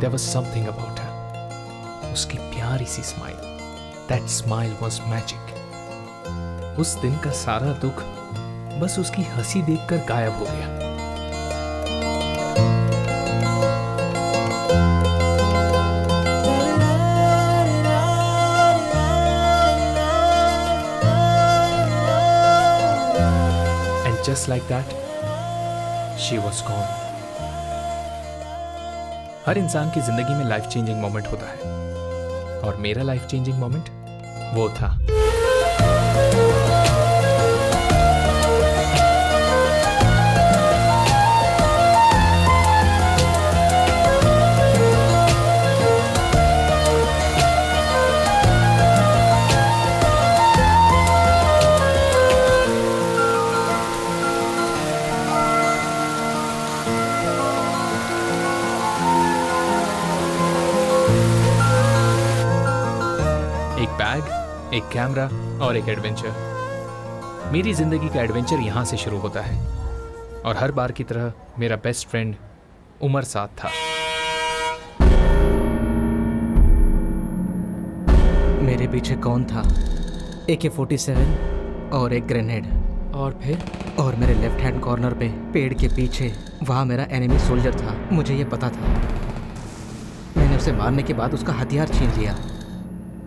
There was something about her. उसकी प्यारी सी smile. That smile was magic. उस दिन का सारा दुख बस उसकी हंसी देखकर गायब हो गया. And just like that, she was gone. हर इंसान की जिंदगी में लाइफ चेंजिंग मोमेंट होता है और मेरा लाइफ चेंजिंग मोमेंट वो था. एक बैग, एक कैमरा और एक एडवेंचर. मेरी जिंदगी का एडवेंचर यहाँ से शुरू होता है और हर बार की तरह मेरा बेस्ट फ्रेंड उमर साथ था. मेरे पीछे कौन था? AK-47 और एक ग्रेनेड. और फिर? और मेरे लेफ्ट हैंड कॉर्नर पे पेड़ के पीछे वहाँ मेरा एनिमी सोल्जर था. मुझे ये पता था. मैंने उसे मारने के बाद उसका हथियार छीन लिया,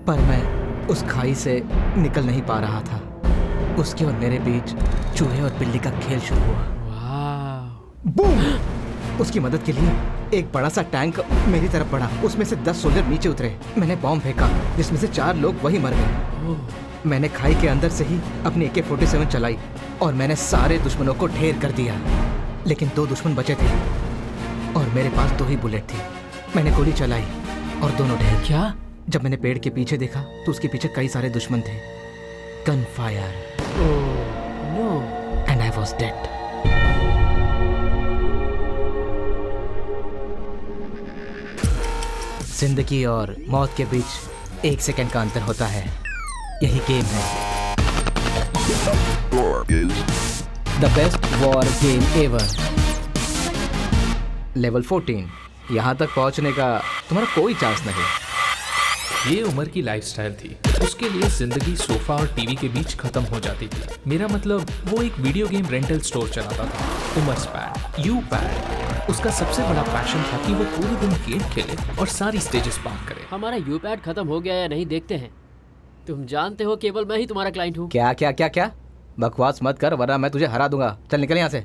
पर मैं उस खाई से निकल नहीं पा रहा था. उसके और मेरे बीच चूहे और बिल्ली का खेल शुरू हुआ. वाह! बूम! उसकी मदद के लिए एक बड़ा सा टैंक मेरी तरफ बढ़ा. उसमें से 10 सोल्जर नीचे उतरे. मैंने बॉम्ब फेंका जिसमें से 4 लोग वही मर गए. मैंने खाई के अंदर से ही अपनी AK-47 चलाई और मैंने सारे दुश्मनों को ढेर कर दिया. लेकिन 2 दुश्मन बचे थे और मेरे पास 2 ही बुलेट थी. मैंने गोली चलाई और दोनों ढेर. क्या? जब मैंने पेड़ के पीछे देखा तो उसके पीछे कई सारे दुश्मन थे. Gun fire. No. And I was dead. जिंदगी और मौत के बीच 1 सेकंड का अंतर होता है. यही गेम है. The best war game ever. Level 14. यहाँ तक पहुँचने का तुम्हारा कोई चांस नहीं. ये उमर की लाइफस्टाइल थी. उसके लिए जिंदगी सोफा और टीवी के बीच खत्म हो जाती थी. मेरा मतलब वो एक वीडियो गेम रेंटल स्टोर चलाता था. उमर्स पैड, यू पैड. उसका सबसे बड़ा पैशन था कि वो पूरे दिन गेम खेले और सारी स्टेजेस पार करे. हमारा U-Pad खत्म हो गया या नहीं देखते हैं. तुम जानते हो केवल मैं ही तुम्हारा क्लाइंट हूँ. क्या क्या क्या क्या? बकवास मत कर वरना मैं तुझे हरा दूंगा. चल निकल यहाँ से.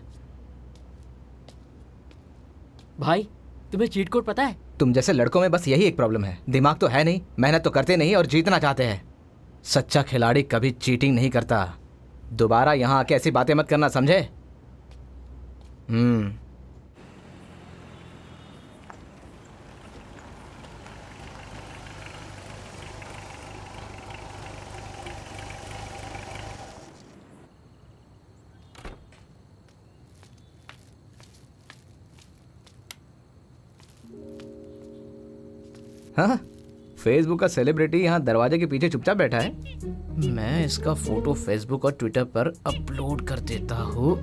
भाई, तुम्हें चीट कोड पता है? तुम जैसे लड़कों में बस यही एक प्रॉब्लम है. दिमाग तो है नहीं, मेहनत तो करते नहीं और जीतना चाहते हैं. सच्चा खिलाड़ी कभी चीटिंग नहीं करता. दोबारा यहाँ आके ऐसी बातें मत करना, समझे? हाँ, फेसबुक का सेलिब्रिटी यहाँ दरवाजे के पीछे चुपचाप बैठा है. मैं इसका फोटो फेसबुक और ट्विटर पर अपलोड कर देता हूँ.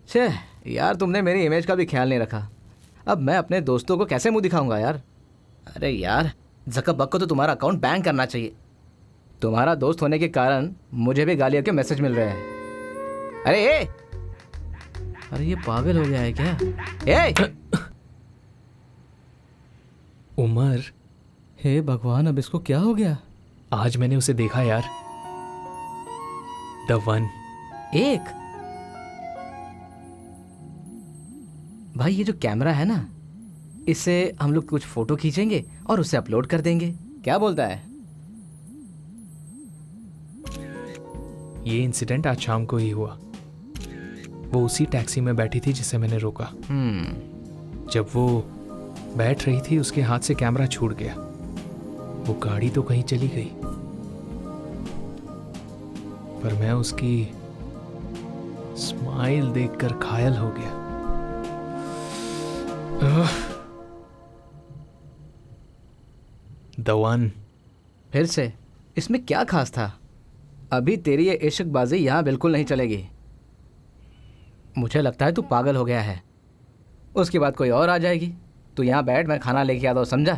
छे यार, तुमने मेरी इमेज का भी ख्याल नहीं रखा. अब मैं अपने दोस्तों को कैसे मुंह दिखाऊंगा यार. अरे यार, ज़करबर्ग को तो तुम्हारा अकाउंट बैन करना चाहिए. तुम्हारा दोस्त होने के कारण मुझे भी गालियों के मैसेज मिल रहे हैं. अरे ये पागल हो गया है क्या? उमर, हे भगवान, अब इसको क्या हो गया? आज मैंने उसे देखा यार. The one. एक भाई, ये जो कैमरा है ना, इससे हम लोग कुछ फोटो खींचेंगे और उसे अपलोड कर देंगे. क्या बोलता है? ये इंसिडेंट आज शाम को ही हुआ. वो उसी टैक्सी में बैठी थी जिसे मैंने रोका. जब वो बैठ रही थी उसके हाथ से कैमरा छूट गया. वो गाड़ी तो कहीं चली गई, पर मैं उसकी स्माइल देखकर घायल हो गया. The one. फिर से? इसमें क्या खास था? अभी तेरी ये इश्कबाजी यहाँ बिल्कुल नहीं चलेगी. मुझे लगता है तू पागल हो गया है. उसके बाद कोई और आ जाएगी तू यहाँ बैठ, मैं खाना लेके आता हूँ, समझा?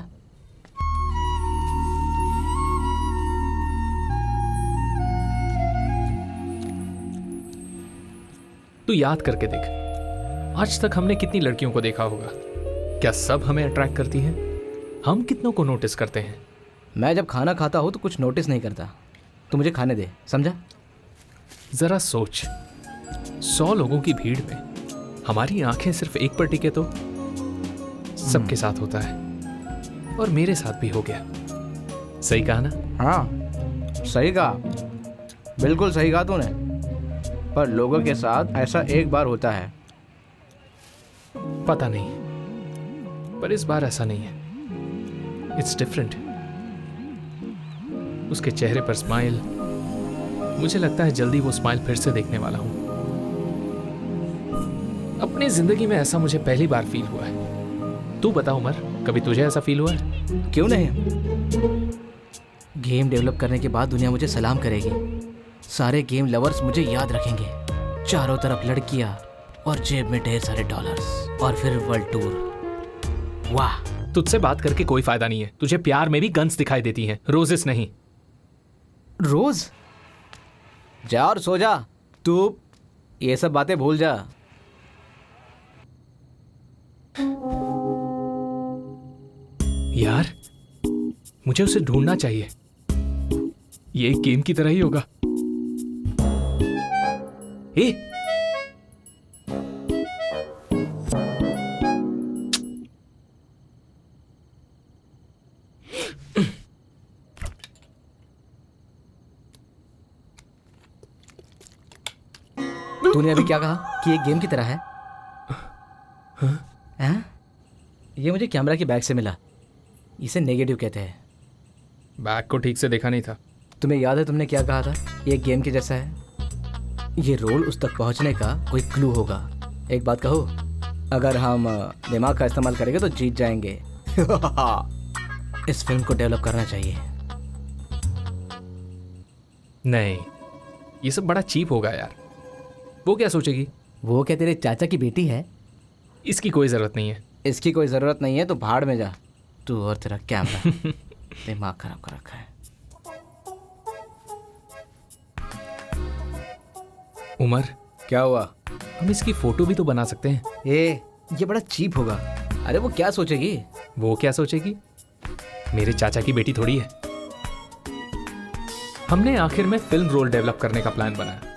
तू याद करके देख, आज तक हमने कितनी लड़कियों को देखा होगा। क्या सब हमें अट्रैक्ट करती हैं? हम कितनों को नोटिस करते हैं? मैं जब खाना खाता हूँ तो कुछ नोटिस नहीं करता। तू मुझे खाने दे, समझा? जरा सोच, 100 लोगों की भीड़ में हमारी आंखें सिर्फ एक पर टिके तो सबके साथ होता है, और मेरे साथ भी हो गया। सही कहा ना? हाँ सही कहा, बिल्कुल सही कहा तूने। पर लोगों के साथ ऐसा एक बार होता है। पता नहीं, पर इस बार ऐसा नहीं है। It's different. उसके चेहरे पर स्माइल, मुझे लगता है जल्दी वो स्माइल फिर से देखने वाला हूं। अपनी जिंदगी में ऐसा मुझे पहली बार फील हुआ है। तू बता उमर, कभी तुझे ऐसा फील हुआ है? क्यों नहीं? गेम डेवलप करने के बाद दुनिया मुझे सलाम करेगी। सारे गेम लवर्स मुझे याद रखेंगे। चारों तरफ लड़कियां और जेब में ढेर सारे डॉलर्स, और फिर वर्ल्ड टूर। वाह! तुझसे बात करके कोई फायदा नहीं है। तुझे प्यार में भी गन्स दिखाई देती हैं, रोजेस नहीं। रोज? जा और सो जा। तू ये सब बातें भूल जा। यार, मुझे उसे ढूंढना चाहिए। ये एक गेम की तरह ही होगा। ए, तूने अभी क्या कहा कि ये गेम की तरह है? हाँ? ये मुझे कैमरा की बैग से मिला। इसे नेगेटिव कहते हैं। बैग को ठीक से देखा नहीं था। तुम्हें याद है तुमने क्या कहा था? ये गेम के जैसा है। ये रोल उस तक पहुंचने का कोई क्लू होगा। एक बात कहो, अगर हम दिमाग का इस्तेमाल करेंगे तो जीत जाएंगे। इस फिल्म को डेवलप करना चाहिए। नहीं, ये सब बड़ा चीप होगा यार। वो क्या सोचेगी? वो क्या तेरे चाचा की बेटी है? इसकी कोई जरूरत नहीं है। इसकी कोई ज़रूरत नहीं है तो भाड़ में जा, तू और तेरा कैमरा। दिमाग खराब कर रखा है। उमर, क्या हुआ? हम इसकी फोटो भी तो बना सकते हैं। ये बड़ा चीप होगा। अरे वो क्या सोचेगी? वो क्या सोचेगी? मेरे चाचा की बेटी थोड़ी है। हमने आखिर में फिल्म रोल डेवलप करने का प्लान बनाया।